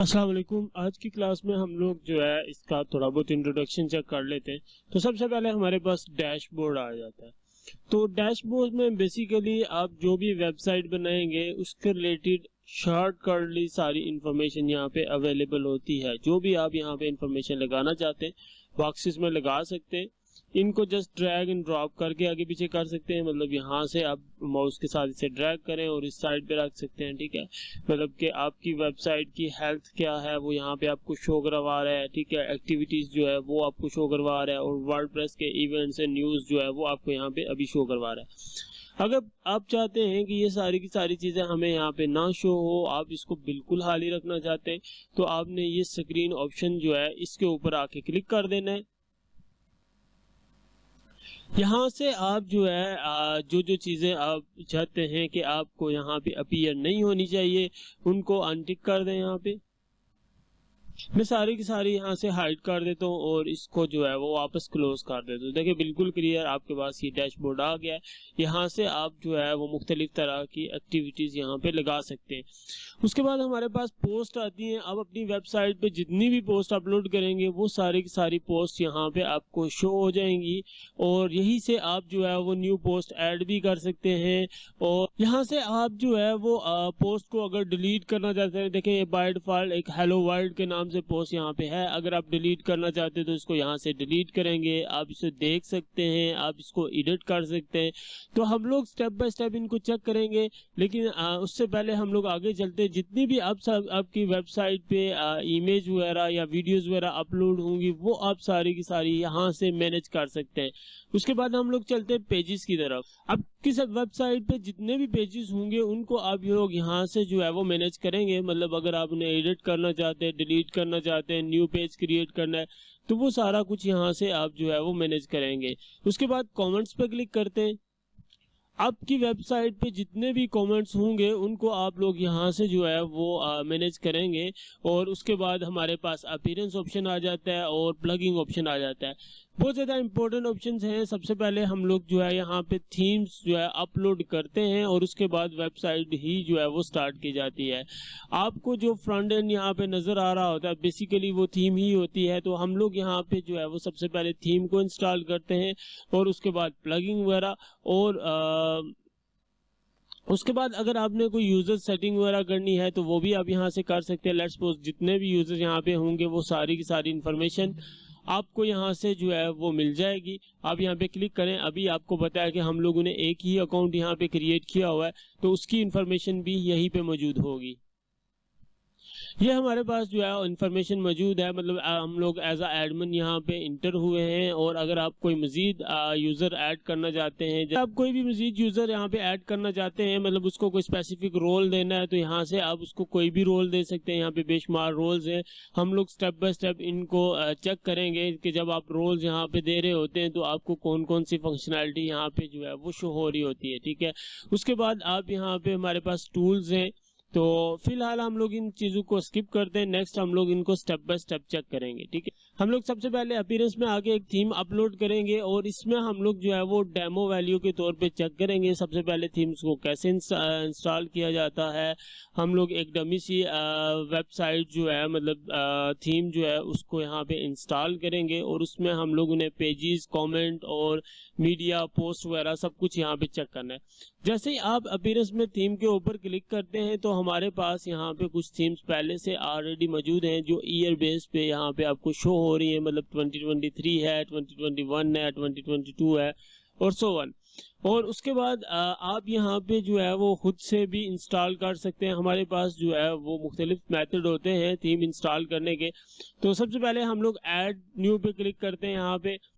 अस्सलाम वालेकुम। आज की क्लास में हम लोग जो है इसका थोड़ा बहुत इंट्रोडक्शन चेक कर लेते हैं। तो सबसे पहले हमारे पास डैशबोर्ड आ जाता है। तो डैशबोर्ड में बेसिकली आप जो भी वेबसाइट बनाएंगे उसके रिलेटेड शॉर्टकटली सारी इंफॉर्मेशन यहाँ पे अवेलेबल होती है। जो भी आप यहाँ पे इंफॉर्मेशन लगाना चाहते हैं बॉक्सेस में लगा सकते हैं। इनको जस्ट ड्रैग एंड ड्रॉप करके आगे पीछे कर सकते हैं। मतलब यहाँ से आप माउस के साथ इसे ड्रैग करें और इस साइड पे रख सकते हैं। ठीक है, मतलब कि आपकी वेबसाइट की हेल्थ क्या है वो यहाँ पे आपको शो करवा रहा है। ठीक है, एक्टिविटीज जो है वो आपको शो करवा रहा है और वर्डप्रेस के इवेंट्स एंड न्यूज जो है वो आपको यहाँ पे अभी शो करवा रहा है। अगर आप चाहते हैं कि ये सारी की सारी चीजें हमें यहाँ पे ना शो हो, आप इसको बिल्कुल खाली रखना चाहते हैं, तो आपने ये स्क्रीन ऑप्शन जो है इसके ऊपर आके क्लिक कर देना है। यहाँ से आप जो है जो जो चीजें आप चाहते हैं कि आपको यहाँ पे अपीयर नहीं होनी चाहिए उनको अनटिक कर दें। यहाँ पे मैं सारी की सारी यहाँ से हाइड कर देता हूँ और इसको जो है वो वापस क्लोज कर देता हूँ। देखिए बिल्कुल क्लियर आपके पास ये डैशबोर्ड आ गया है। यहाँ से आप जो है वो मुख्तलिफ तरह की एक्टिविटीज यहाँ पे लगा सकते हैं। उसके बाद हमारे पास पोस्ट आती है। आप अपनी वेबसाइट पे जितनी भी पोस्ट अपलोड करेंगे वो सारी की सारी पोस्ट यहाँ पे आपको शो हो जाएंगी और यही से आप जो है वो न्यू पोस्ट ऐड भी कर सकते हैं। और यहाँ से आप जो है वो पोस्ट को अगर डिलीट करना चाहते हैं, देखिए ये बाय डिफॉल्ट एक हेलो वर्ल्ड के नाम से पोस्ट यहाँ पे है। अगर आप डिलीट करना चाहते हैं तो इसको यहाँ से डिलीट करेंगे। आप इसे देख सकते हैं, आप इसको एडिट कर सकते हैं। तो हम लोग स्टेप बाय स्टेप इनको चेक करेंगे, लेकिन उससे पहले हम लोग आगे चलते हैं। जितनी भी आप सब आपकी वेबसाइट पे इमेज वगैरह या वीडियोस वगैरह अपलोड होंगी वो आप सारी की सारी यहाँ से मैनेज कर सकते हैं। उसके बाद हम लोग चलते हैं पेजेस की तरफ। आपकी सब वेबसाइट पे जितने भी पेजेस होंगे उनको आप लोग यहाँ से जो है वो मैनेज करेंगे। मतलब अगर आप उन्हें एडिट करना चाहते हैं, डिलीट करना चाहते हैं, न्यू पेज क्रिएट करना है, तो वो सारा कुछ यहाँ से आप जो है वो मैनेज करेंगे। उसके बाद कमेंट्स पे क्लिक करते हैं। आपकी वेबसाइट पे जितने भी कमेंट्स होंगे उनको आप लोग यहाँ से जो है वो मैनेज करेंगे। और उसके बाद हमारे पास अपीयरेंस ऑप्शन आ जाता है और प्लगिंग ऑप्शन आ जाता है। बहुत ज़्यादा इंपॉर्टेंट ऑप्शंस हैं। सबसे पहले हम लोग जो है यहाँ पे थीम्स जो है अपलोड करते हैं और उसके बाद वेबसाइट ही जो है वो स्टार्ट की जाती है। आपको जो फ्रंट एंड यहाँ पे नज़र आ रहा होता है बेसिकली वो थीम ही होती है। तो हम लोग यहाँ पे जो है वो सबसे पहले थीम को इंस्टॉल करते हैं और उसके बाद प्लगिंग वगैरह और उसके बाद अगर आपने कोई यूजर सेटिंग वगैरह करनी है तो वो भी आप यहाँ से कर सकते हैं। लेट्स सपोज जितने भी यूजर यहाँ पे होंगे वो सारी की सारी इंफॉर्मेशन आपको यहाँ से जो है वो मिल जाएगी। आप यहाँ पे क्लिक करें। अभी आपको बताया कि हम लोगों ने एक ही अकाउंट यहाँ पे क्रिएट किया हुआ है तो उसकी इंफॉर्मेशन भी यहीं पे मौजूद होगी। ये हमारे पास जो है इंफॉर्मेशन मौजूद है। मतलब हम लोग एज एडमिन यहाँ पे इंटर हुए हैं और अगर आप कोई मजीद यूजर ऐड करना चाहते हैं, जब आप कोई भी मजीद यूजर यहाँ पे ऐड करना चाहते हैं, मतलब उसको कोई स्पेसिफिक रोल देना है तो यहाँ से आप उसको कोई भी रोल दे सकते हैं। यहाँ पे बेशुमार रोल्स हैं। हम लोग स्टेप बाय स्टेप इनको चेक करेंगे कि जब आप रोल्स यहाँ पे दे रहे होते हैं तो आपको कौन कौन सी फंक्शनैलिटी यहाँ पे जो है वो शो हो रही होती है। ठीक है, उसके बाद आप यहाँ पे हमारे पास टूल्स हैं। तो फिलहाल हम लोग इन चीजों को स्किप करते हैं। नेक्स्ट हम लोग इनको स्टेप बाय स्टेप चेक करेंगे। ठीक है, हम लोग सबसे पहले अपीयरेंस में आके एक थीम अपलोड करेंगे और इसमें हम लोग जो है वो डेमो वैल्यू के तौर पे चेक करेंगे सबसे पहले थीम्स को कैसे इंस्टॉल किया जाता है। हम लोग एक डमी सी वेबसाइट जो है मतलब थीम जो है उसको यहाँ पे इंस्टॉल करेंगे और उसमें हम लोग उन्हें पेजेस, कमेंट और मीडिया पोस्ट वगैरह सब कुछ यहाँ पे चेक करना है। जैसे ही आप अपीयरेंस में थीम के ऊपर क्लिक करते हैं तो हमारे पास यहाँ पे कुछ थीम्स पहले से ऑलरेडी मौजूद हैं जो ईयर बेस पे यहाँ पे आपको शो हो रही है। मतलब 2023 है, 2021 है, 2022 है और सो वन। और उसके बाद आप यहाँ पे जो है वो खुद से भी इंस्टॉल कर सकते हैं। हमारे पास जो है वो मुख्तलिफ मेथड होते हैं थीम इंस्टॉल करने के। तो सबसे पहले हम लोग ऐड न्यू पे क्लिक करते हैं यहाँ पे